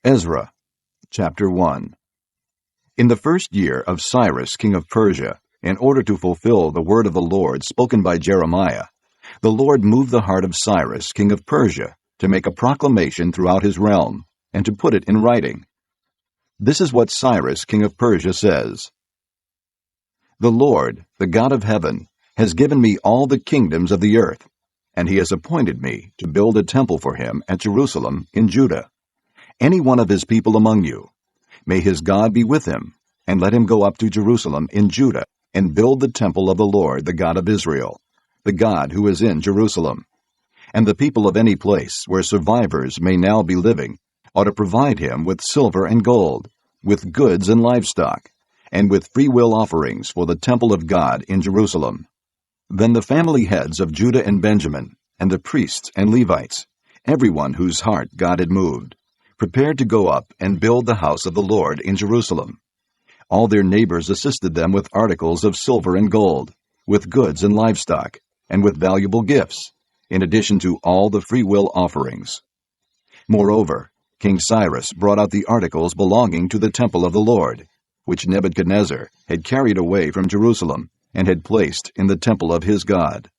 Ezra, chapter 1. In the first year of Cyrus, king of Persia, in order to fulfill the word of the Lord spoken by Jeremiah, the Lord moved the heart of Cyrus, king of Persia, to make a proclamation throughout his realm, and to put it in writing. This is what Cyrus, king of Persia, says. The Lord, the God of heaven, has given me all the kingdoms of the earth, and he has appointed me to build a temple for him at Jerusalem in Judah. Any one of his people among you, may his God be with him, and let him go up to Jerusalem in Judah, and build the temple of the Lord, the God of Israel, the God who is in Jerusalem. And the people of any place where survivors may now be living ought to provide him with silver and gold, with goods and livestock, and with freewill offerings for the temple of God in Jerusalem. Then the family heads of Judah and Benjamin, and the priests and Levites, everyone whose heart God had moved, prepared to go up and build the house of the Lord in Jerusalem. All their neighbors assisted them with articles of silver and gold, with goods and livestock, and with valuable gifts, in addition to all the freewill offerings. Moreover, King Cyrus brought out the articles belonging to the temple of the Lord, which Nebuchadnezzar had carried away from Jerusalem and had placed in the temple of his God.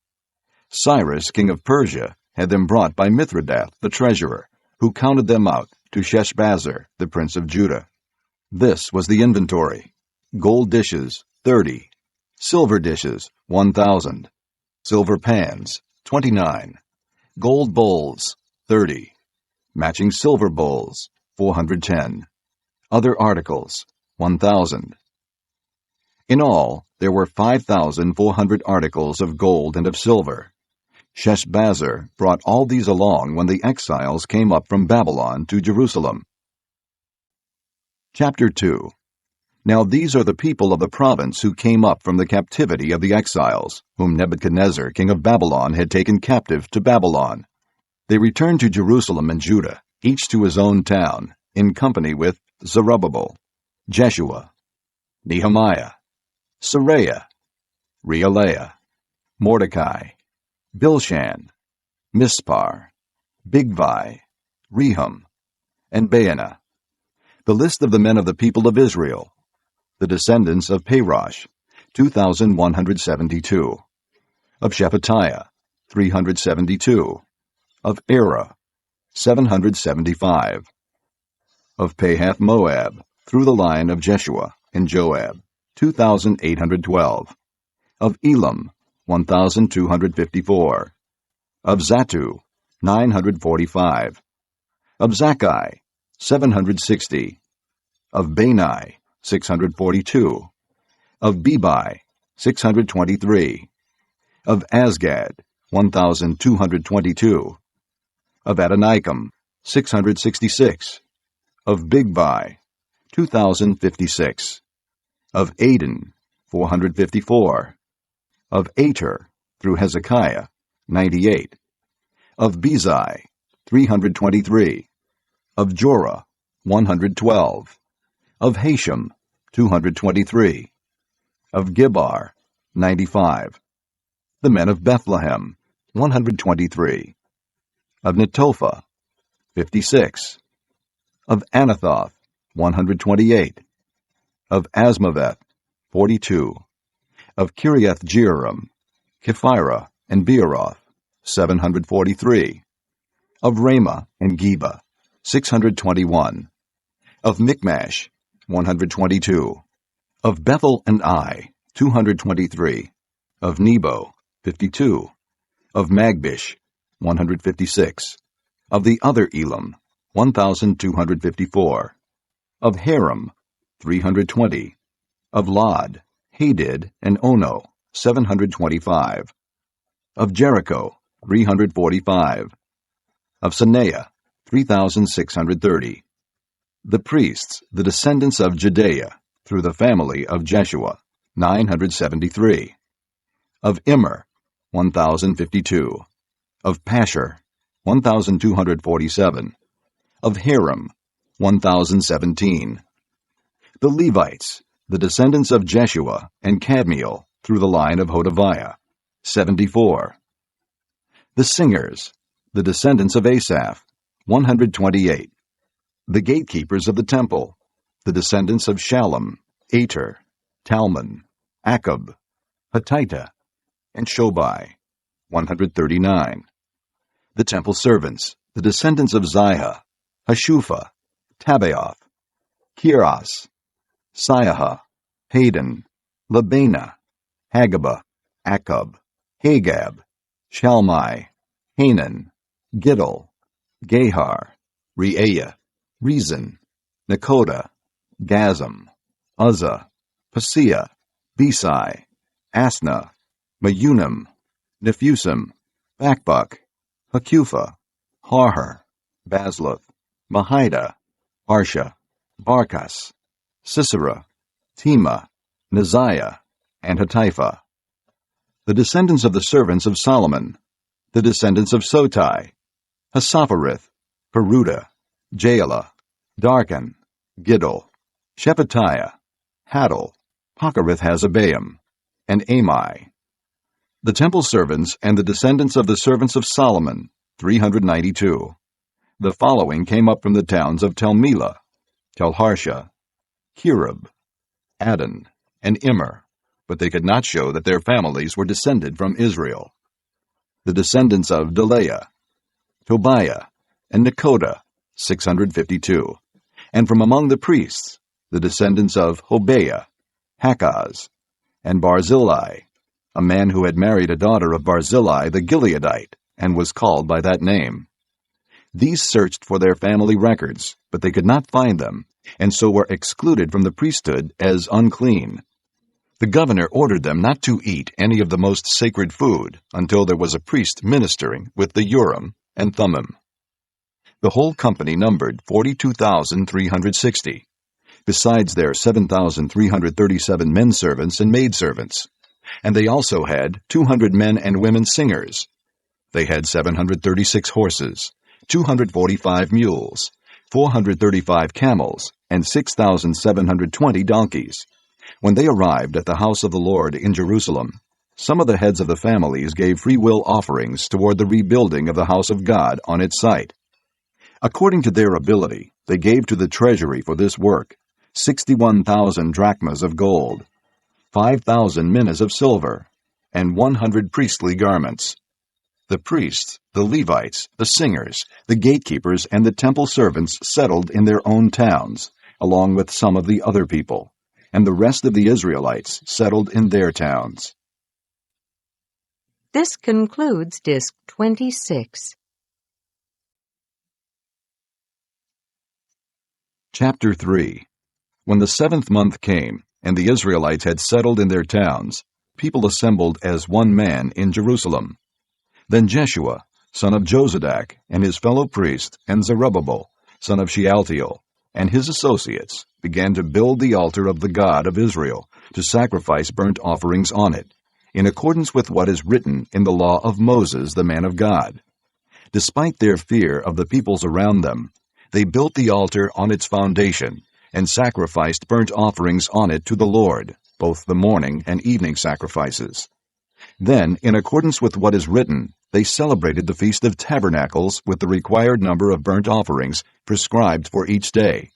Cyrus, king of Persia, had them brought by Mithredath, the treasurer, who counted them out to Sheshbazzar, the prince of Judah. This was the inventory: gold dishes, 30; silver dishes, 1,000; silver pans, 29; gold bowls, 30; matching silver bowls, 410; other articles, 1,000. In all, there were 5,400 articles of gold and of silver. Sheshbazzar brought all these along when the exiles came up from Babylon to Jerusalem. Chapter 2. Now these are the people of the province who came up from the captivity of the exiles, whom Nebuchadnezzar, king of Babylon, had taken captive to Babylon. They returned to Jerusalem and Judah, each to his own town, in company with Zerubbabel, Jeshua, Nehemiah, Seraiah, Reelaiah, Mordecai, Bilshan, Mispar, Bigvai, Rehum, and Baanah. The list of the men of the people of Israel: the descendants of Parosh, 2,172; of Shephatiah, 372; of Era, 775; of Pahath Moab, through the line of Jeshua and Joab, 2,812; of Elam, 1,254; of Zattu, 945; of Zakkai, 760; of Bani, 642; of Bebai, 623; of Azgad, 1,222; of Adonikam, 666; of Bigvai, 2,056; of Aden, 454; of Ater, through Hezekiah, 98; of Bezai, 323; of Jorah, 112; of Hashem, 223; of Gibbar, 95; the men of Bethlehem, 123; of Netophah, 56; of Anathoth, 128; of Asmaveth, 42; of Kiriath-Jearim, Kephirah, and Beeroth, 743; of Ramah and Geba, 621; of Michmash, 122; of Bethel and Ai, 223; of Nebo, 52; of Magbish, 156; of the other Elam, 1,254; of Haram, 320; of Lod, Hadid, and Ono, 725; of Jericho, 345; of Sanea, 3,630. The priests, the descendants of Jedaiah, through the family of Jeshua, 973; of Immer, 1,052; of Pashur, 1,247; of Haram, 1,017. The Levites, the descendants of Jeshua and Kadmiel, through the line of Hodaviah, 74. The singers, the descendants of Asaph, 128. The gatekeepers of the temple, the descendants of Shallum, Ater, Talmon, Akub, Hatita, and Shobai, 139. The temple servants, the descendants of Ziha, Hashupha, Tabaoth, Kiras, Siaha, Haden, Labana, Hagaba, Akub, Hagab, Shalmai, Hanan, Giddel, Gahar, Reaiah, Rezin, Nakoda, Gazam, Uzzah, Paseah, Besai, Asna, Meunim, Nephusim, Bakbuk, Hakupha, Harher, Basluth, Mahida, Harsha, Barkas, Sisera, Tema, Neziah, and Hatipha. The descendants of the servants of Solomon, the descendants of Sotai, Hassapharith, Peruda, Jaala, Darkon, Giddel, Shephatiah, Haddel, Pokereth-Hazzebaim, and Amai. The temple servants and the descendants of the servants of Solomon, 392. The following came up from the towns of Tel-Melah, Tel-Harsha, Kirub, Adon, and Immer, but they could not show that their families were descended from Israel. The descendants of Delaiah, Tobiah, and Nekoda, 652. And from among the priests, the descendants of Hobaiah, Hakaz, and Barzillai, a man who had married a daughter of Barzillai the Gileadite, and was called by that name. These searched for their family records, but they could not find them, and so were excluded from the priesthood as unclean. The governor ordered them not to eat any of the most sacred food until there was a priest ministering with the Urim and Thummim. The whole company numbered 42,360, besides their 7,337 men servants and maidservants, and they also had 200 men and women singers. They had 736 horses, 245 mules, 435 camels, and 6,720 donkeys. When they arrived at the house of the Lord in Jerusalem, some of the heads of the families gave free will offerings toward the rebuilding of the house of God on its site. According to their ability, they gave to the treasury for this work 61,000 drachmas of gold, 5,000 minas of silver, and 100 priestly garments. The priests, the Levites, the singers, the gatekeepers, and the temple servants settled in their own towns, along with some of the other people, and the rest of the Israelites settled in their towns. This concludes Disc 26. Chapter 3. When the 7th month came, and the Israelites had settled in their towns, people assembled as one man in Jerusalem. Then Jeshua, son of Jozadak, and his fellow priest, and Zerubbabel, son of Shealtiel, and his associates, began to build the altar of the God of Israel, to sacrifice burnt offerings on it, in accordance with what is written in the law of Moses, the man of God. Despite their fear of the peoples around them, they built the altar on its foundation, and sacrificed burnt offerings on it to the Lord, both the morning and evening sacrifices. Then, in accordance with what is written, they celebrated the Feast of Tabernacles with the required number of burnt offerings prescribed for each day.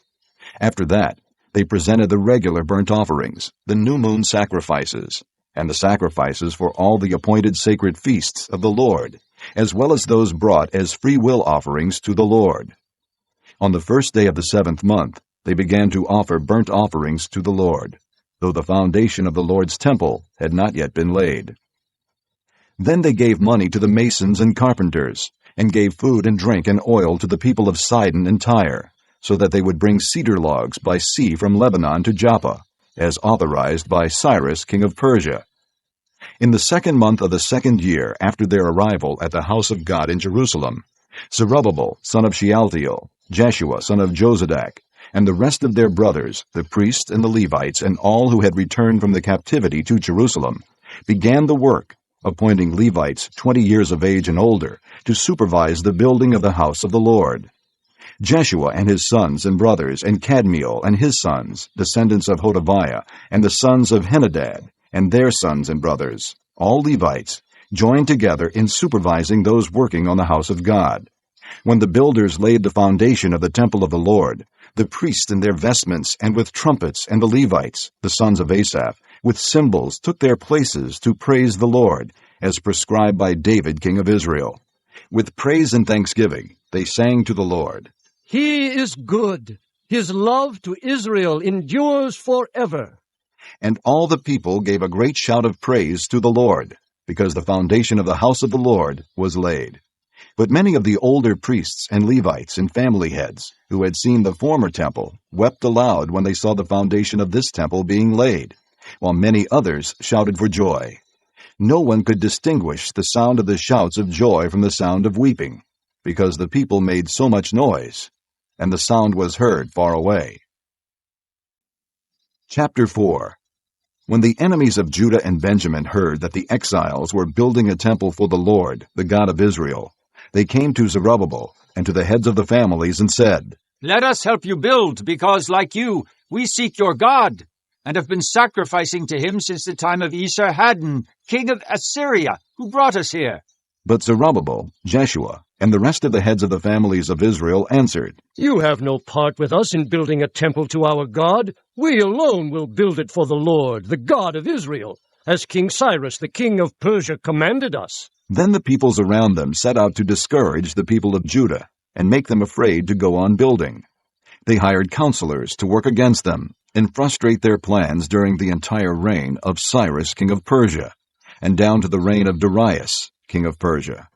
After that, they presented the regular burnt offerings, the new moon sacrifices, and the sacrifices for all the appointed sacred feasts of the Lord, as well as those brought as free will offerings to the Lord. On the first day of the 7th month, they began to offer burnt offerings to the Lord, though the foundation of the Lord's temple had not yet been laid. Then they gave money to the masons and carpenters, and gave food and drink and oil to the people of Sidon and Tyre, so that they would bring cedar logs by sea from Lebanon to Joppa, as authorized by Cyrus, king of Persia. In the 2nd month of the 2nd year after their arrival at the house of God in Jerusalem, Zerubbabel, son of Shealtiel, Jeshua, son of Jozadak, and the rest of their brothers, the priests and the Levites, and all who had returned from the captivity to Jerusalem, began the work, appointing Levites 20 years of age and older to supervise the building of the house of the Lord. Jeshua and his sons and brothers, and Kadmiel and his sons, descendants of Hodaviah, and the sons of Henadad, and their sons and brothers, all Levites, joined together in supervising those working on the house of God. When the builders laid the foundation of the temple of the Lord, the priests in their vestments and with trumpets and the Levites, the sons of Asaph, with cymbals took their places to praise the Lord, as prescribed by David king of Israel. With praise and thanksgiving they sang to the Lord. He is good. His love to Israel endures forever. And all the people gave a great shout of praise to the Lord, because the foundation of the house of the Lord was laid. But many of the older priests and Levites and family heads, who had seen the former temple, wept aloud when they saw the foundation of this temple being laid, while many others shouted for joy. No one could distinguish the sound of the shouts of joy from the sound of weeping, because the people made so much noise, and the sound was heard far away. Chapter 4. When the enemies of Judah and Benjamin heard that the exiles were building a temple for the Lord, the God of Israel, they came to Zerubbabel and to the heads of the families and said, "Let us help you build, because, like you, we seek your God, and have been sacrificing to him since the time of Esarhaddon, king of Assyria, who brought us here." But Zerubbabel, Jeshua, and the rest of the heads of the families of Israel answered, You have no part with us in building a temple to our God. We alone will build it for the Lord, the God of Israel, as King Cyrus, the king of Persia, commanded us. Then the peoples around them set out to discourage the people of Judah and make them afraid to go on building. They hired counselors to work against them and frustrate their plans during the entire reign of Cyrus, king of Persia, and down to the reign of Darius, king of Persia.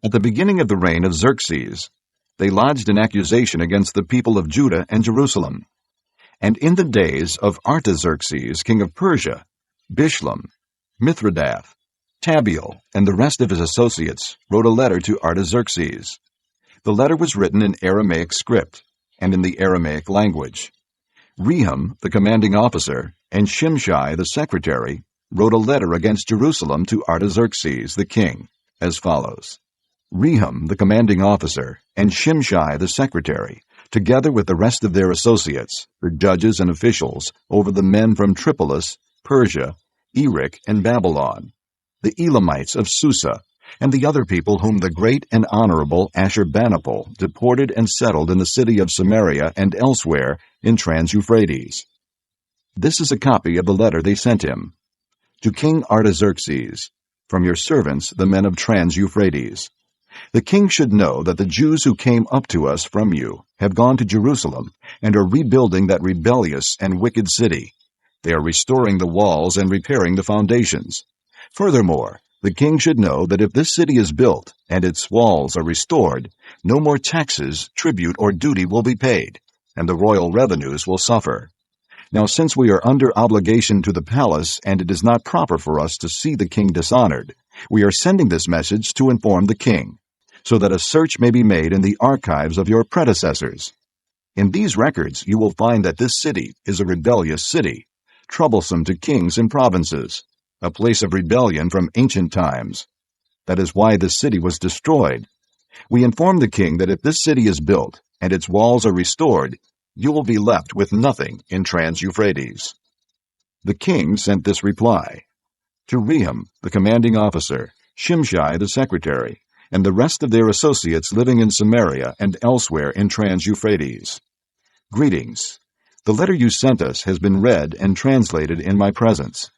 At the beginning of the reign of Xerxes, they lodged an accusation against the people of Judah and Jerusalem. And in the days of Artaxerxes, king of Persia, Bishlam, Mithridath, Tabeel, and the rest of his associates wrote a letter to Artaxerxes. The letter was written in Aramaic script and in the Aramaic language. Rehum, the commanding officer, and Shimshai, the secretary, wrote a letter against Jerusalem to Artaxerxes, the king, as follows. Rehum, the commanding officer, and Shimshai, the secretary, together with the rest of their associates, the judges and officials, over the men from Tripolis, Persia, Erech, and Babylon, the Elamites of Susa, and the other people whom the great and honorable Ashurbanipal deported and settled in the city of Samaria and elsewhere in Trans-Euphrates. This is a copy of the letter they sent him. To King Artaxerxes, from your servants, the men of Trans-Euphrates. The king should know that the Jews who came up to us from you have gone to Jerusalem and are rebuilding that rebellious and wicked city. They are restoring the walls and repairing the foundations. Furthermore, the king should know that if this city is built and its walls are restored, no more taxes, tribute, or duty will be paid, and the royal revenues will suffer. Now, since we are under obligation to the palace and it is not proper for us to see the king dishonored, we are sending this message to inform the king, so that a search may be made in the archives of your predecessors. In these records you will find that this city is a rebellious city, troublesome to kings and provinces, a place of rebellion from ancient times. That is why this city was destroyed. We inform the king that if this city is built and its walls are restored, you will be left with nothing in Trans-Euphrates. The king sent this reply. To Rehum, the commanding officer, Shimshai, the secretary, and the rest of their associates living in Samaria and elsewhere in Trans-Euphrates. Greetings. The letter you sent us has been read and translated in my presence.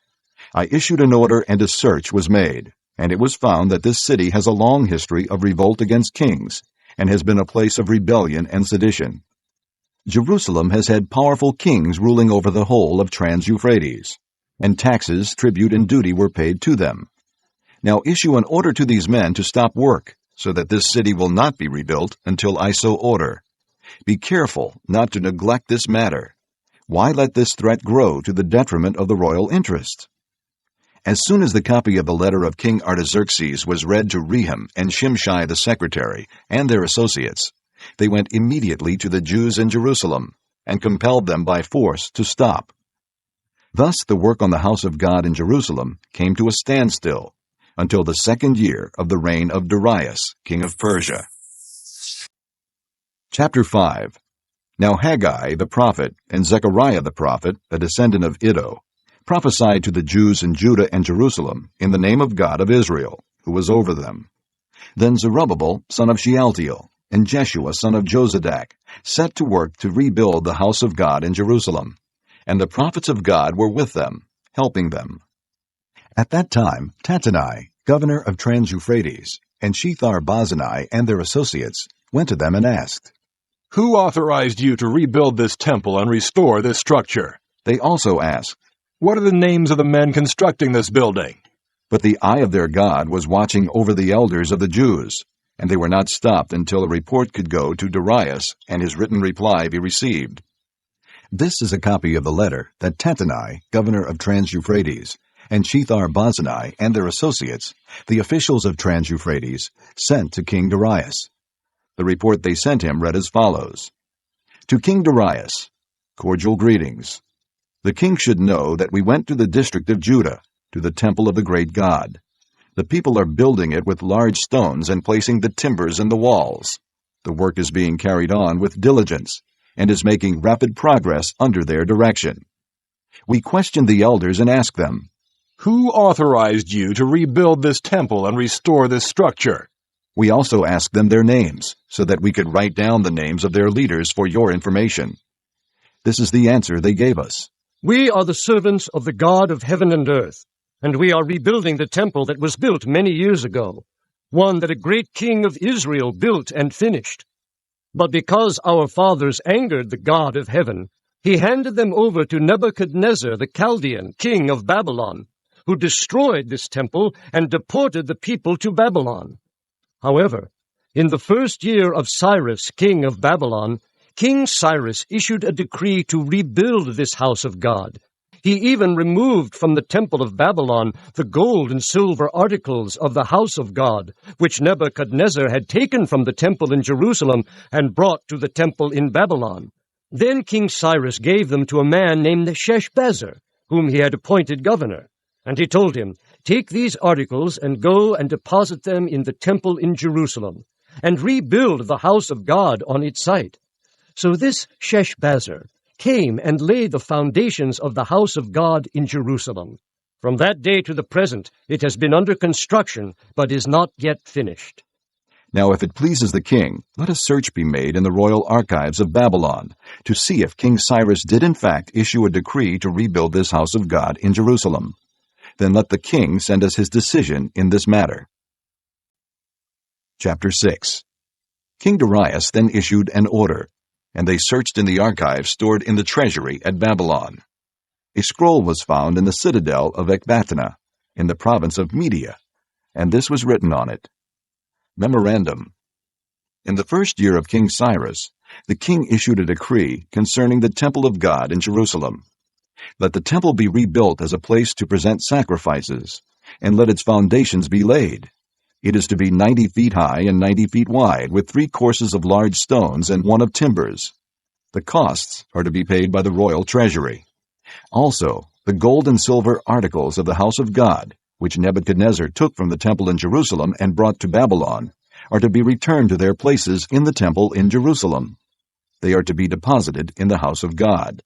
I issued an order and a search was made, and it was found that this city has a long history of revolt against kings and has been a place of rebellion and sedition. Jerusalem has had powerful kings ruling over the whole of Trans-Euphrates, and taxes, tribute, and duty were paid to them. Now issue an order to these men to stop work, so that this city will not be rebuilt until I so order. Be careful not to neglect this matter. Why let this threat grow to the detriment of the royal interest? As soon as the copy of the letter of King Artaxerxes was read to Rehum and Shimshai the secretary and their associates, they went immediately to the Jews in Jerusalem and compelled them by force to stop. Thus the work on the house of God in Jerusalem came to a standstill until the 2nd year of the reign of Darius, king of Persia. Chapter 5. Now Haggai the prophet and Zechariah the prophet, a descendant of Iddo, prophesied to the Jews in Judah and Jerusalem in the name of God of Israel, who was over them. Then Zerubbabel, son of Shealtiel, and Jeshua, son of Jozadak, set to work to rebuild the house of God in Jerusalem. And the prophets of God were with them, helping them. At that time, Tattenai, governor of Trans-Euphrates, and Shethar-Bozenai and their associates went to them and asked, "Who authorized you to rebuild this temple and restore this structure?" They also asked, "What are the names of the men constructing this building?" But the eye of their God was watching over the elders of the Jews, and they were not stopped until a report could go to Darius and his written reply be received. This is a copy of the letter that Tattenai, governor of Trans-Euphrates, and Shethar-Bozenai and their associates, the officials of Trans-Euphrates, sent to King Darius. The report they sent him read as follows. To King Darius, cordial greetings. The king should know that we went to the district of Judah, to the temple of the great God. The people are building it with large stones and placing the timbers in the walls. The work is being carried on with diligence and is making rapid progress under their direction. We questioned the elders and asked them, "Who authorized you to rebuild this temple and restore this structure?" We also asked them their names, so that we could write down the names of their leaders for your information. This is the answer they gave us. We are the servants of the God of heaven and earth, and we are rebuilding the temple that was built many years ago, one that a great king of Israel built and finished. But because our fathers angered the God of heaven, he handed them over to Nebuchadnezzar the Chaldean, king of Babylon, who destroyed this temple and deported the people to Babylon. However, in the first year of Cyrus, king of Babylon, King Cyrus issued a decree to rebuild this house of God. He even removed from the temple of Babylon the gold and silver articles of the house of God, which Nebuchadnezzar had taken from the temple in Jerusalem and brought to the temple in Babylon. Then King Cyrus gave them to a man named Sheshbazzar, whom he had appointed governor. And he told him, "Take these articles and go and deposit them in the temple in Jerusalem, and rebuild the house of God on its site." So this Sheshbazzar came and laid the foundations of the house of God in Jerusalem. From that day to the present it has been under construction, but is not yet finished. Now if it pleases the king, let a search be made in the royal archives of Babylon, to see if King Cyrus did in fact issue a decree to rebuild this house of God in Jerusalem. Then let the king send us his decision in this matter. Chapter 6. King Darius then issued an order, and they searched in the archives stored in the treasury at Babylon. A scroll was found in the citadel of Ecbatana, in the province of Media, and this was written on it. Memorandum. In the first year of King Cyrus, the king issued a decree concerning the temple of God in Jerusalem. Let the temple be rebuilt as a place to present sacrifices, and let its foundations be laid. It is to be 90 feet high and 90 feet wide, with 3 courses of large stones and 1 of timbers. The costs are to be paid by the royal treasury. Also, the gold and silver articles of the house of God, which Nebuchadnezzar took from the temple in Jerusalem and brought to Babylon, are to be returned to their places in the temple in Jerusalem. They are to be deposited in the house of God.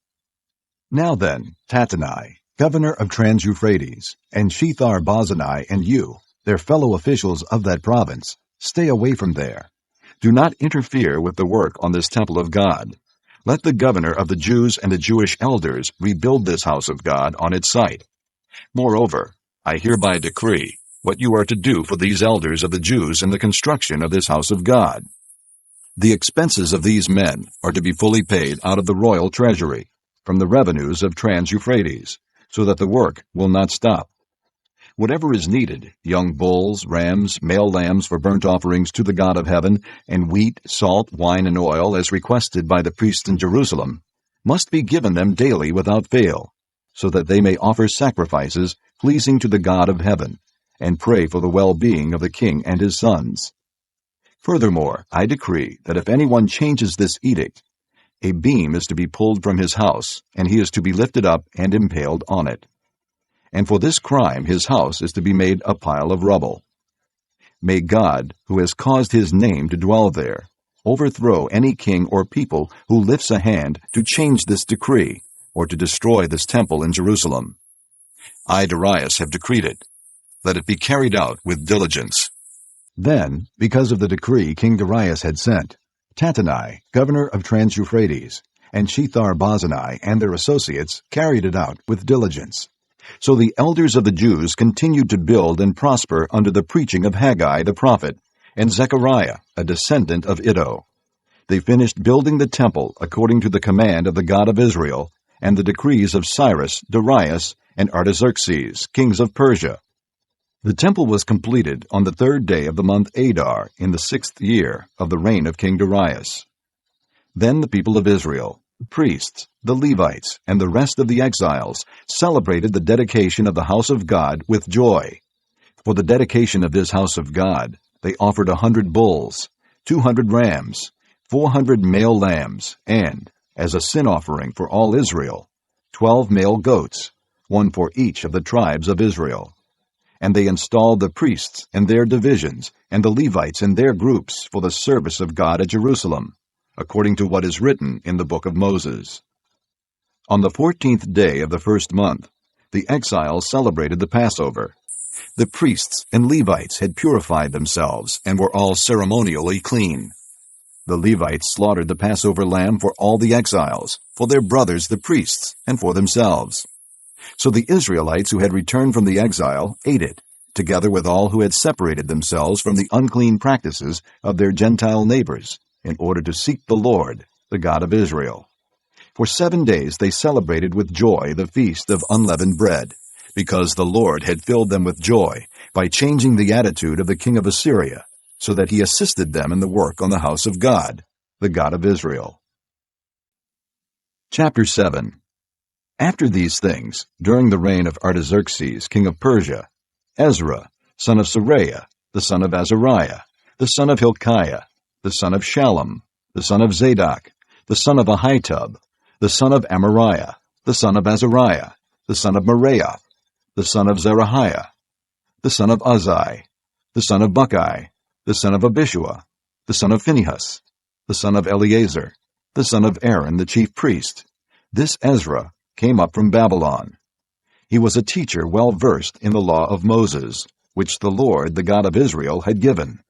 Now then, Tattenai, governor of Trans-Euphrates, and Shethar-Bozenai and you, their fellow officials of that province, stay away from there. Do not interfere with the work on this temple of God. Let the governor of the Jews and the Jewish elders rebuild this house of God on its site. Moreover, I hereby decree what you are to do for these elders of the Jews in the construction of this house of God. The expenses of these men are to be fully paid out of the royal treasury, from the revenues of Trans-Euphrates, so that the work will not stop. Whatever is needed, young bulls, rams, male lambs for burnt offerings to the God of heaven, and wheat, salt, wine, and oil, as requested by the priests in Jerusalem, must be given them daily without fail, so that they may offer sacrifices pleasing to the God of heaven, and pray for the well-being of the king and his sons. Furthermore, I decree that if anyone changes this edict, a beam is to be pulled from his house, and he is to be lifted up and impaled on it. And for this crime his house is to be made a pile of rubble. May God, who has caused his name to dwell there, overthrow any king or people who lifts a hand to change this decree, or to destroy this temple in Jerusalem. I, Darius, have decreed it. Let it be carried out with diligence. Then, because of the decree King Darius had sent, Tattenai, governor of Trans-Euphrates, and Shethar-Bozenai and their associates carried it out with diligence. So the elders of the Jews continued to build and prosper under the preaching of Haggai the prophet and Zechariah, a descendant of Iddo. They finished building the temple according to the command of the God of Israel and the decrees of Cyrus, Darius, and Artaxerxes, kings of Persia. The temple was completed on the 3rd day of the month Adar in the 6th year of the reign of King Darius. Then the people of Israel, the priests, the Levites, and the rest of the exiles celebrated the dedication of the house of God with joy. For the dedication of this house of God, they offered 100 bulls, 200 rams, 400 male lambs, and, as a sin offering for all Israel, 12 male goats, one for each of the tribes of Israel. And they installed the priests in their divisions and the Levites in their groups for the service of God at Jerusalem, according to what is written in the book of Moses. On the 14th day of the 1st month, the exiles celebrated the Passover. The priests and Levites had purified themselves and were all ceremonially clean. The Levites slaughtered the Passover lamb for all the exiles, for their brothers the priests, and for themselves. So the Israelites who had returned from the exile ate it, together with all who had separated themselves from the unclean practices of their Gentile neighbors, in order to seek the Lord, the God of Israel. For 7 days they celebrated with joy the feast of unleavened bread, because the Lord had filled them with joy by changing the attitude of the king of Assyria, so that he assisted them in the work on the house of God, the God of Israel. Chapter 7. After these things, during the reign of Artaxerxes, king of Persia, Ezra, son of Seraiah, the son of Azariah, the son of Hilkiah, the son of Shallum, the son of Zadok, the son of Ahitub, the son of Amariah, the son of Azariah, the son of Meraioth, the son of Zerahiah, the son of Uzzi, the son of Buckai, the son of Abishua, the son of Phinehas, the son of Eleazar, the son of Aaron the chief priest. This Ezra came up from Babylon. He was a teacher well versed in the law of Moses, which the Lord, the God of Israel, had given.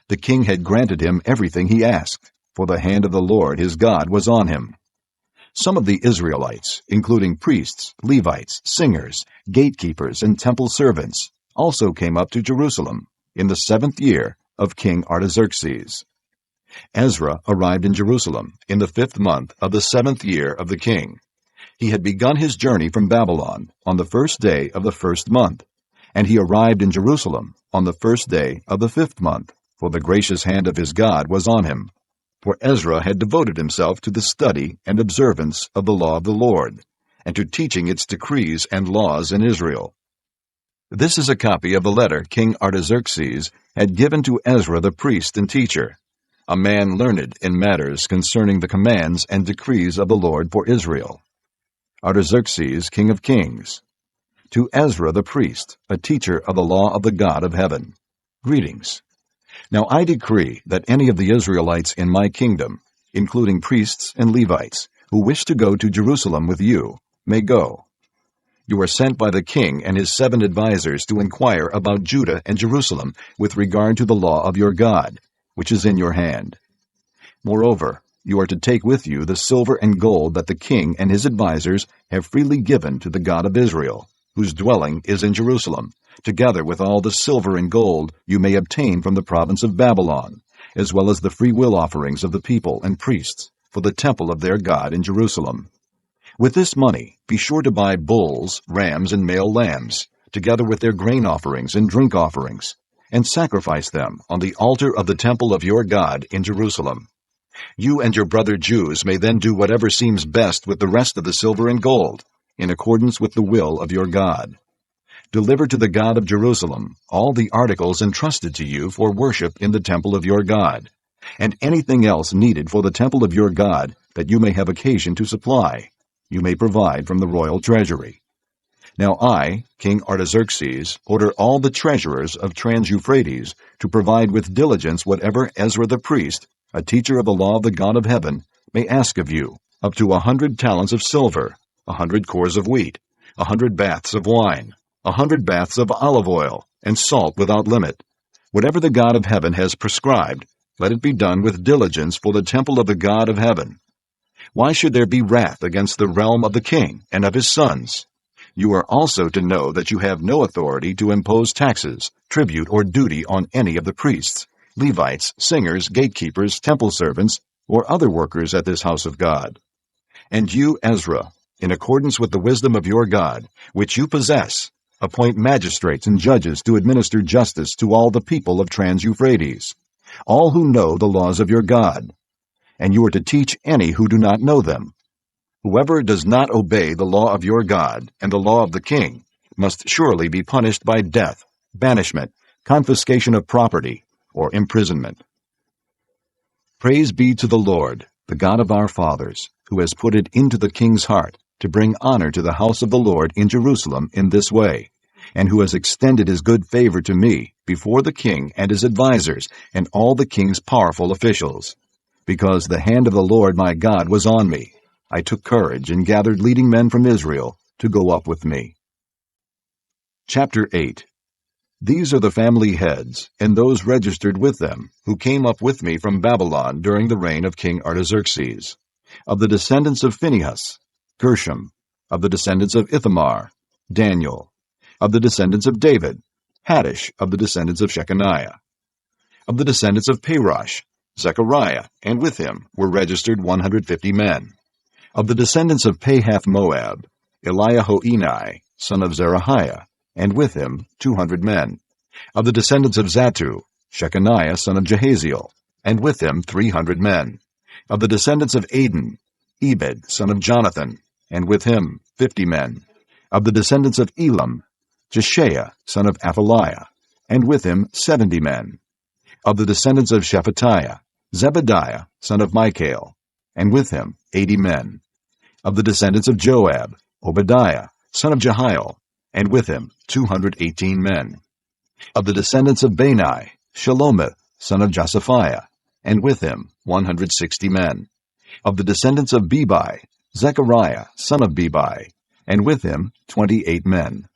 The king had granted him everything he asked, for the hand of the Lord his God was on him. Some of the Israelites, including priests, Levites, singers, gatekeepers, and temple servants, also came up to Jerusalem in the 7th year of King Artaxerxes. Ezra arrived in Jerusalem in the 5th month of the 7th year of the king. He had begun his journey from Babylon on the 1st day of the 1st month, and he arrived in Jerusalem on the 1st day of the 5th month, for the gracious hand of his God was on him. For Ezra had devoted himself to the study and observance of the law of the Lord, and to teaching its decrees and laws in Israel. This is a copy of the letter King Artaxerxes had given to Ezra the priest and teacher, a man learned in matters concerning the commands and decrees of the Lord for Israel. Artaxerxes, king of kings. To Ezra the priest, a teacher of the law of the God of heaven. Greetings. Now I decree that any of the Israelites in my kingdom, including priests and Levites, who wish to go to Jerusalem with you, may go. You are sent by the king and his 7 advisers to inquire about Judah and Jerusalem with regard to the law of your God, which is in your hand. Moreover, you are to take with you the silver and gold that the king and his advisers have freely given to the God of Israel, whose dwelling is in Jerusalem, together with all the silver and gold you may obtain from the province of Babylon, as well as the free will offerings of the people and priests for the temple of their God in Jerusalem. With this money, be sure to buy bulls, rams, and male lambs, together with their grain offerings and drink offerings, and sacrifice them on the altar of the temple of your God in Jerusalem. You and your brother Jews may then do whatever seems best with the rest of the silver and gold, in accordance with the will of your God. Deliver to the God of Jerusalem all the articles entrusted to you for worship in the temple of your God, and anything else needed for the temple of your God that you may have occasion to supply, you may provide from the royal treasury. Now I, King Artaxerxes, order all the treasurers of Trans-Euphrates to provide with diligence whatever Ezra the priest, a teacher of the law of the God of heaven, may ask of you, up to 100 talents of silver, 100 cores of wheat, 100 baths of wine, 100 baths of olive oil, and salt without limit, Whatever the God of heaven has prescribed, let it be done with diligence for the temple of the God of heaven. Why should there be wrath against the realm of the king and of his sons? You are also to know that you have no authority to impose taxes, tribute, or duty on any of the priests, Levites, singers, gatekeepers, temple servants, or other workers at this house of God. And you, Ezra, in accordance with the wisdom of your God, which you possess, appoint magistrates and judges to administer justice to all the people of Trans-Euphrates, all who know the laws of your God. And you are to teach any who do not know them. Whoever does not obey the law of your God and the law of the king must surely be punished by death, banishment, confiscation of property, or imprisonment. Praise be to the Lord, the God of our fathers, who has put it into the king's heart to bring honor to the house of the Lord in Jerusalem in this way, and who has extended his good favor to me before the king and his advisers and all the king's powerful officials. Because the hand of the Lord my God was on me, I took courage and gathered leading men from Israel to go up with me. Chapter 8. These are the family heads, and those registered with them, who came up with me from Babylon during the reign of King Artaxerxes. Of the descendants of Phinehas, Gershom. Of the descendants of Ithamar, Daniel. Of the descendants of David, Haddish. Of the descendants of Shechaniah. Of the descendants of Parosh, Zechariah, and with him were registered 150 men. Of the descendants of Pahath-Moab, Eliahoenai, son of Zerahiah, and with him 200 men. Of the descendants of Zattu, Shechaniah, son of Jehaziel, and with him 300 men. Of the descendants of Adin, Ebed, son of Jonathan, and with him 50 men. Of the descendants of Elam, Jeshaiah, son of Athaliah, and with him 70 men. Of the descendants of Shephatiah, Zebediah, son of Michael, and with him 80 men. Of the descendants of Joab, Obadiah, son of Jehiel, and with him 218 men. Of the descendants of Bani, Shelomith, son of Josaphiah, and with him 160 men. Of the descendants of Bebai, Zechariah, son of Bebai, and with him 28 men.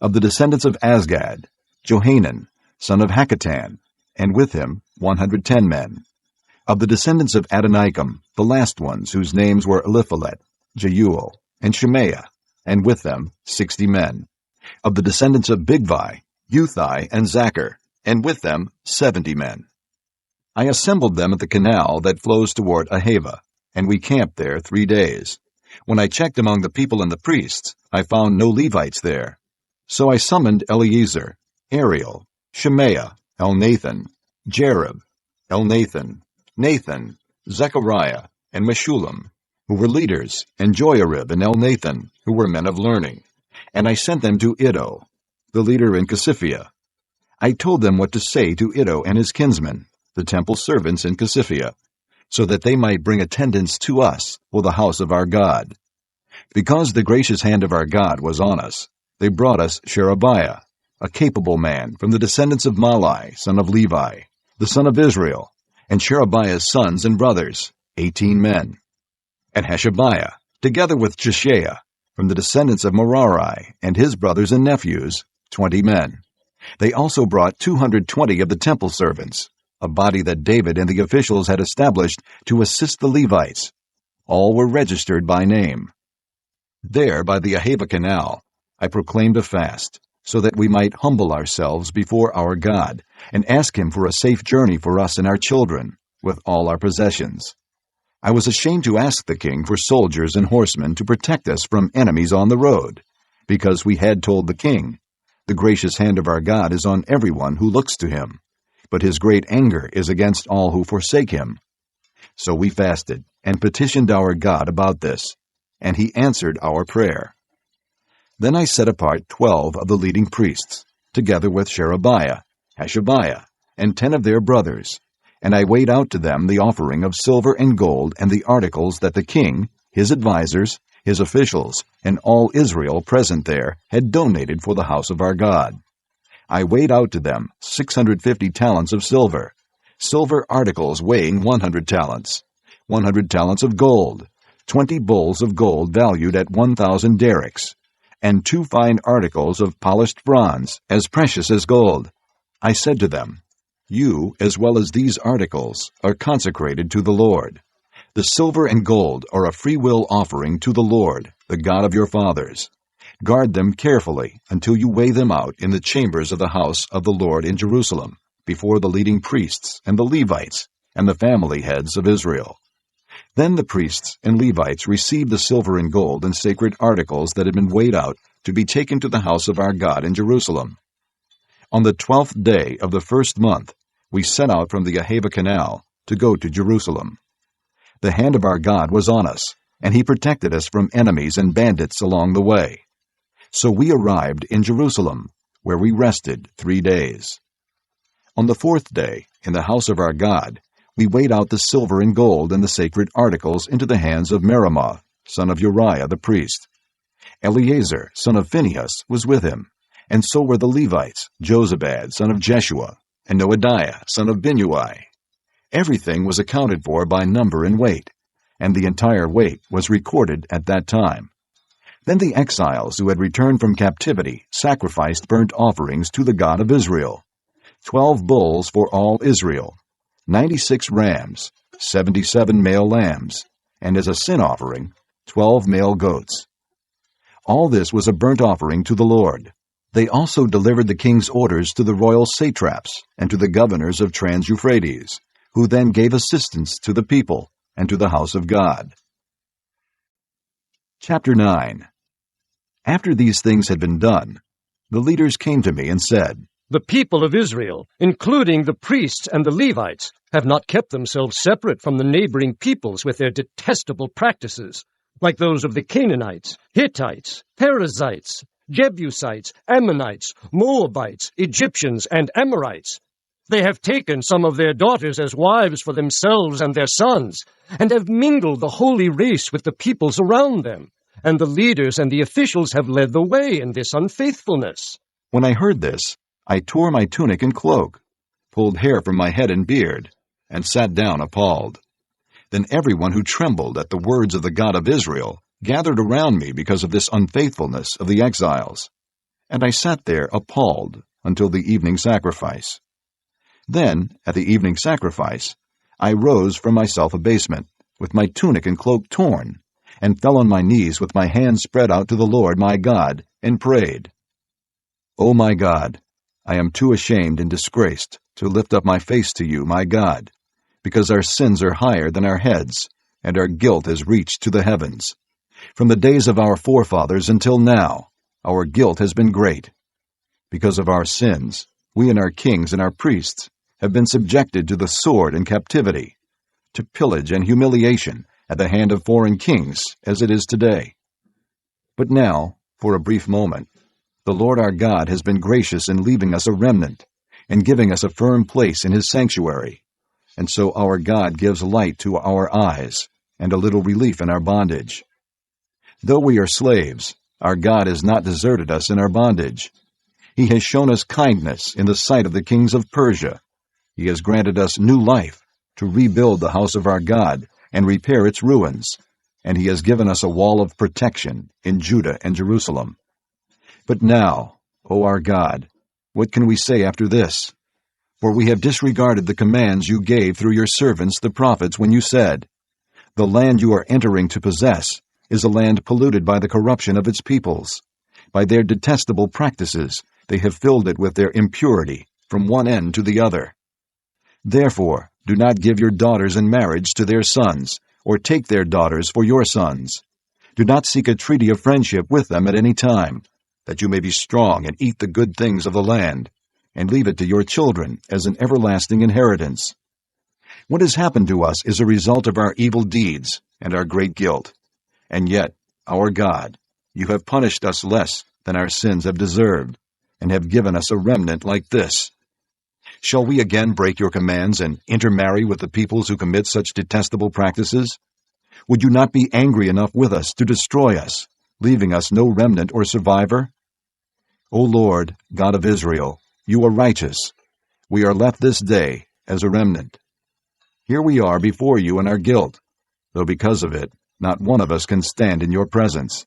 Of the descendants of Azgad, Johanan, son of Hakatan, and with him 110 men. Of the descendants of Adonikam, the last ones whose names were Eliphalet, Jeuel, and Shemaiah, and with them 60 men. Of the descendants of Bigvai, Uthai, and Zachar, and with them 70 men. I assembled them at the canal that flows toward Ahava, and we camped there 3 days. When I checked among the people and the priests, I found no Levites there. So I summoned Eleazar, Ariel, Shemaiah, Elnathan, Jerib, Elnathan, Nathan, Zechariah, and Meshullam, who were leaders, and Joiarib and Elnathan, who were men of learning. And I sent them to Iddo, the leader in Casiphia. I told them what to say to Iddo and his kinsmen, the temple servants in Casiphia, so that they might bring attendance to us for the house of our God. Because the gracious hand of our God was on us, they brought us Sherebiah, a capable man from the descendants of Malai, son of Levi, the son of Israel, and Sherebiah's sons and brothers, 18 men. And Hashabiah, together with Jeshaiah, from the descendants of Merari, and his brothers and nephews, 20 men. They also brought 220 of the temple servants, a body that David and the officials had established to assist the Levites. All were registered by name. There, by the Ahava Canal, I proclaimed a fast, so that we might humble ourselves before our God, and ask him for a safe journey for us and our children, with all our possessions. I was ashamed to ask the king for soldiers and horsemen to protect us from enemies on the road, because we had told the king, "The gracious hand of our God is on everyone who looks to him, but his great anger is against all who forsake him." So we fasted and petitioned our God about this, and he answered our prayer. Then I set apart 12 of the leading priests, together with Sherebiah, Hashabiah, and 10 of their brothers, and I weighed out to them the offering of silver and gold and the articles that the king, his advisers, his officials, and all Israel present there had donated for the house of our God. I weighed out to them 650 talents of silver, silver articles weighing 100 talents, 100 talents of gold, 20 bowls of gold valued at 1,000 derricks, and 2 fine articles of polished bronze, as precious as gold. I said to them, You, as well as these articles, are consecrated to the Lord. The silver and gold are a free-will offering to the Lord, the God of your fathers. Guard them carefully until you weigh them out in the chambers of the house of the Lord in Jerusalem, before the leading priests and the Levites and the family heads of Israel. Then the priests and Levites received the silver and gold and sacred articles that had been weighed out to be taken to the house of our God in Jerusalem. On the 12th day of the first month, we set out from the Ahava Canal to go to Jerusalem. The hand of our God was on us, and he protected us from enemies and bandits along the way. So we arrived in Jerusalem, where we rested 3 days. On the 4th day, in the house of our God, we weighed out the silver and gold and the sacred articles into the hands of Meremoth, son of Uriah the priest. Eleazar, son of Phinehas, was with him, and so were the Levites, Jozabad, son of Jeshua, and Noadiah, son of Binnui. Everything was accounted for by number and weight, and the entire weight was recorded at that time. Then the exiles who had returned from captivity sacrificed burnt offerings to the God of Israel, 12 bulls for all Israel, 96 rams, 77 male lambs, and as a sin offering, 12 male goats. All this was a burnt offering to the Lord. They also delivered the king's orders to the royal satraps and to the governors of Trans-Euphrates, who then gave assistance to the people and to the house of God. Chapter 9. After these things had been done, the leaders came to me and said, The people of Israel, including the priests and the Levites, have not kept themselves separate from the neighboring peoples with their detestable practices, like those of the Canaanites, Hittites, Perizzites, Jebusites, Ammonites, Moabites, Egyptians, and Amorites. They have taken some of their daughters as wives for themselves and their sons, and have mingled the holy race with the peoples around them, and the leaders and the officials have led the way in this unfaithfulness. When I heard this, I tore my tunic and cloak, pulled hair from my head and beard, and sat down appalled. Then everyone who trembled at the words of the God of Israel gathered around me because of this unfaithfulness of the exiles, and I sat there appalled until the evening sacrifice. Then, at the evening sacrifice, I rose from my self-abasement, with my tunic and cloak torn, and fell on my knees with my hands spread out to the Lord my God, and prayed, O my God, I am too ashamed and disgraced to lift up my face to you, my God, because our sins are higher than our heads, and our guilt has reached to the heavens. From the days of our forefathers until now, our guilt has been great. Because of our sins, we and our kings and our priests have been subjected to the sword and captivity, to pillage and humiliation at the hand of foreign kings, as it is today. But now, for a brief moment, the Lord our God has been gracious in leaving us a remnant and giving us a firm place in his sanctuary, and so our God gives light to our eyes and a little relief in our bondage. Though we are slaves, our God has not deserted us in our bondage. He has shown us kindness in the sight of the kings of Persia. He has granted us new life to rebuild the house of our God and repair its ruins, and he has given us a wall of protection in Judah and Jerusalem. But now, O our God, what can we say after this? For we have disregarded the commands you gave through your servants the prophets when you said, The land you are entering to possess is a land polluted by the corruption of its peoples. By their detestable practices, they have filled it with their impurity from one end to the other. Therefore, do not give your daughters in marriage to their sons, or take their daughters for your sons. Do not seek a treaty of friendship with them at any time, that you may be strong and eat the good things of the land, and leave it to your children as an everlasting inheritance. What has happened to us is a result of our evil deeds and our great guilt. And yet, our God, you have punished us less than our sins have deserved, and have given us a remnant like this. Shall we again break your commands and intermarry with the peoples who commit such detestable practices? Would you not be angry enough with us to destroy us, leaving us no remnant or survivor? O Lord, God of Israel, you are righteous. We are left this day as a remnant. Here we are before you in our guilt, though because of it, not one of us can stand in your presence.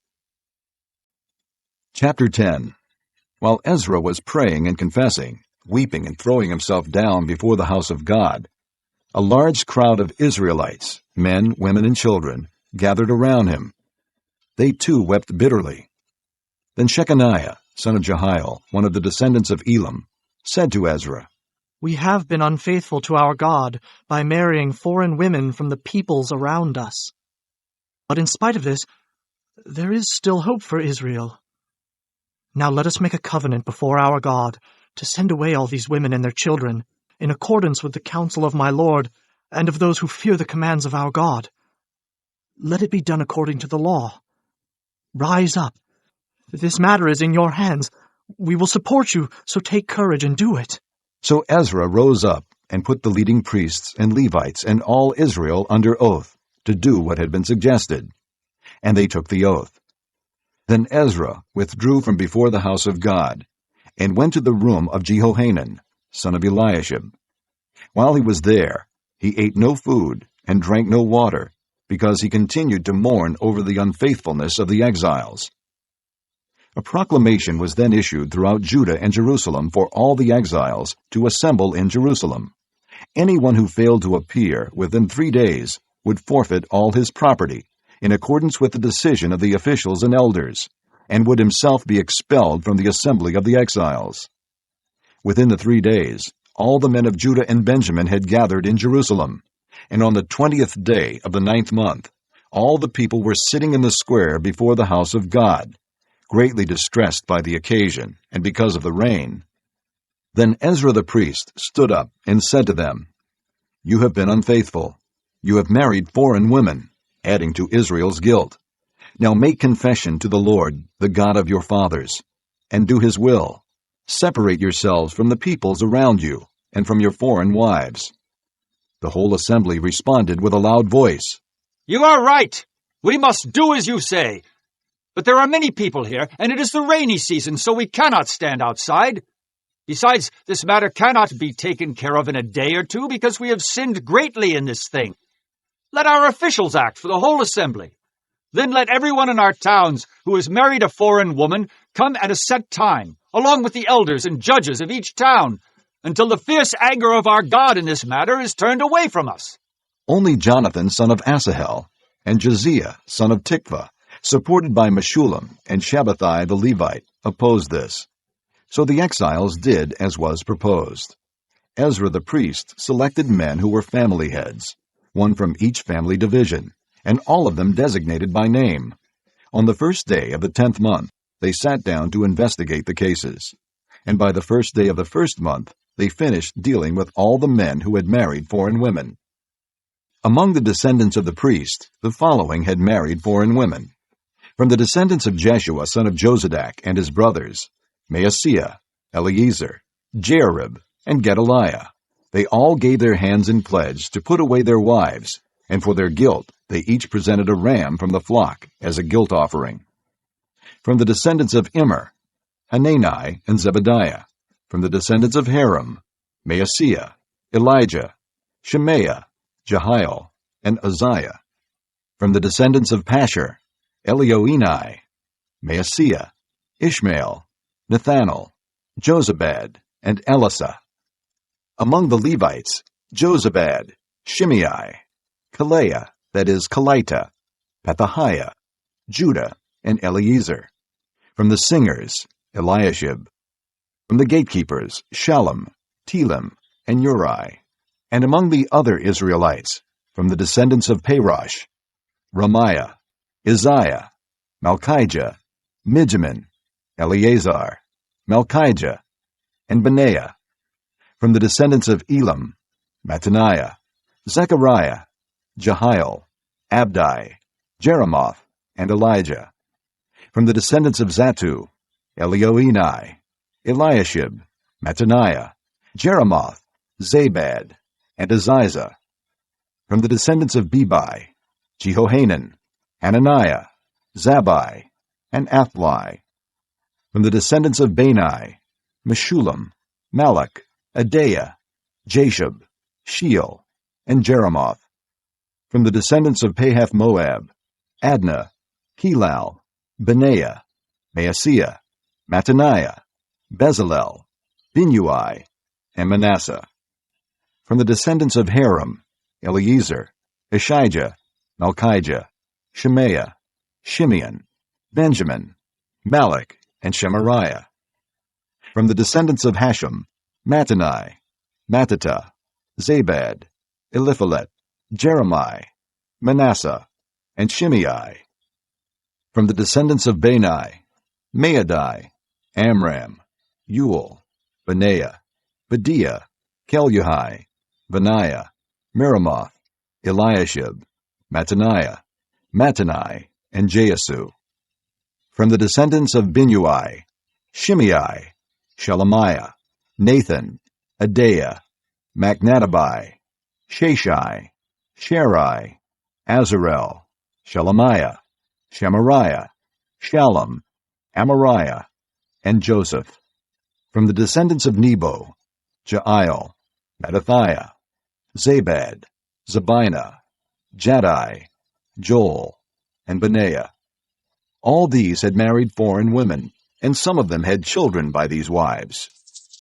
Chapter 10. While Ezra was praying and confessing, weeping and throwing himself down before the house of God. A large crowd of Israelites, men, women, and children, gathered around him. They too wept bitterly. Then Shechaniah, son of Jehiel, one of the descendants of Elam, said to Ezra, "We have been unfaithful to our God by marrying foreign women from the peoples around us. But in spite of this, there is still hope for Israel. Now let us make a covenant before our God to send away all these women and their children, in accordance with the counsel of my Lord and of those who fear the commands of our God. Let it be done according to the law. Rise up. This matter is in your hands. We will support you, so take courage and do it." So Ezra rose up and put the leading priests and Levites and all Israel under oath to do what had been suggested. And they took the oath. Then Ezra withdrew from before the house of God and went to the room of Jehohanan, son of Eliashib. While he was there, he ate no food and drank no water, because he continued to mourn over the unfaithfulness of the exiles. A proclamation was then issued throughout Judah and Jerusalem for all the exiles to assemble in Jerusalem. Anyone who failed to appear within 3 days would forfeit all his property, in accordance with the decision of the officials and elders, and would himself be expelled from the assembly of the exiles. Within the 3 days, all the men of Judah and Benjamin had gathered in Jerusalem, and on the 20th day of the 9th month, all the people were sitting in the square before the house of God, greatly distressed by the occasion and because of the rain. Then Ezra the priest stood up and said to them, "You have been unfaithful. You have married foreign women, adding to Israel's guilt. Now make confession to the Lord, the God of your fathers, and do his will. Separate yourselves from the peoples around you and from your foreign wives." The whole assembly responded with a loud voice, "You are right. We must do as you say. But there are many people here, and it is the rainy season, so we cannot stand outside. Besides, this matter cannot be taken care of in a day or two, because we have sinned greatly in this thing. Let our officials act for the whole assembly. Then let everyone in our towns who has married a foreign woman come at a set time, along with the elders and judges of each town, until the fierce anger of our God in this matter is turned away from us." Only Jonathan, son of Asahel, and Josiah, son of Tikvah, supported by Meshullam and Shabbathai the Levite, opposed this. So the exiles did as was proposed. Ezra the priest selected men who were family heads, one from each family division, and all of them designated by name. On the first day of the 10th month, they sat down to investigate the cases. And by the first day of the first month, they finished dealing with all the men who had married foreign women. Among the descendants of the priest, the following had married foreign women. From the descendants of Jeshua, son of Jozadak, and his brothers, Maaseiah, Eleazar, Jearib, and Gedaliah. They all gave their hands in pledge to put away their wives, and for their guilt they each presented a ram from the flock as a guilt offering. From the descendants of Immer, Hanani and Zebediah. From the descendants of Haram, Maaseiah, Elijah, Shemaiah, Jehiel, and Uzziah. From the descendants of Pashur, Elioenai, Maaseiah, Ishmael, Nethanel, Jozabad, and Elisah. Among the Levites, Jozabad, Shimei, Kaleah, that is Kelita, Pethahiah, Judah, and Eleazar. From the singers, Eliashib. From the gatekeepers, Shallum, Telem, and Uri. And among the other Israelites, from the descendants of Parosh, Ramiah, Isaiah, Malchijah, Mijamin, Eleazar, Malchijah, and Benaiah. From the descendants of Elam, Mattaniah, Zechariah, Jehiel, Abdi, Jeremoth, and Elijah. From the descendants of Zattu, Elioenai, Eliashib, Mattaniah, Jeremoth, Zabad, and Aziza. From the descendants of Bebai, Jehohanan, Hananiah, Zabbai, and Athli. From the descendants of Bani, Meshullam, Malach, Adaiah, Jashub, Sheol, and Jeremoth. From the descendants of Pahath-Moab, Adnah, Kelal, Benaiah, Maaseiah, Mattaniah, Bezalel, Binui, and Manasseh. From the descendants of Haram, Eliezer, Ishijah, Malchijah, Shemaiah, Shimeon, Benjamin, Malach, and Shemariah. From the descendants of Hashem, Mattenai, Mattitah, Zabad, Eliphalet, Jeremiah, Manasseh, and Shimei. From the descendants of Bani, Maadai, Amram, Uel, Benaiah, Bediah, Keluhi, Benaiah, Meremoth, Eliashib, Mattaniah, Mattanai, and Jaasu. From the descendants of Binnui, Shimei, Shelemiah, Nathan, Adaiah, Machnadabai, Shashai, Sherai, Azarel, Shelemiah, Shemariah, Shallum, Amariah, and Joseph. From the descendants of Nebo, Jael, Mattithiah, Zabad, Zabinah, Jaddai, Joel, and Benaiah. All these had married foreign women, and some of them had children by these wives.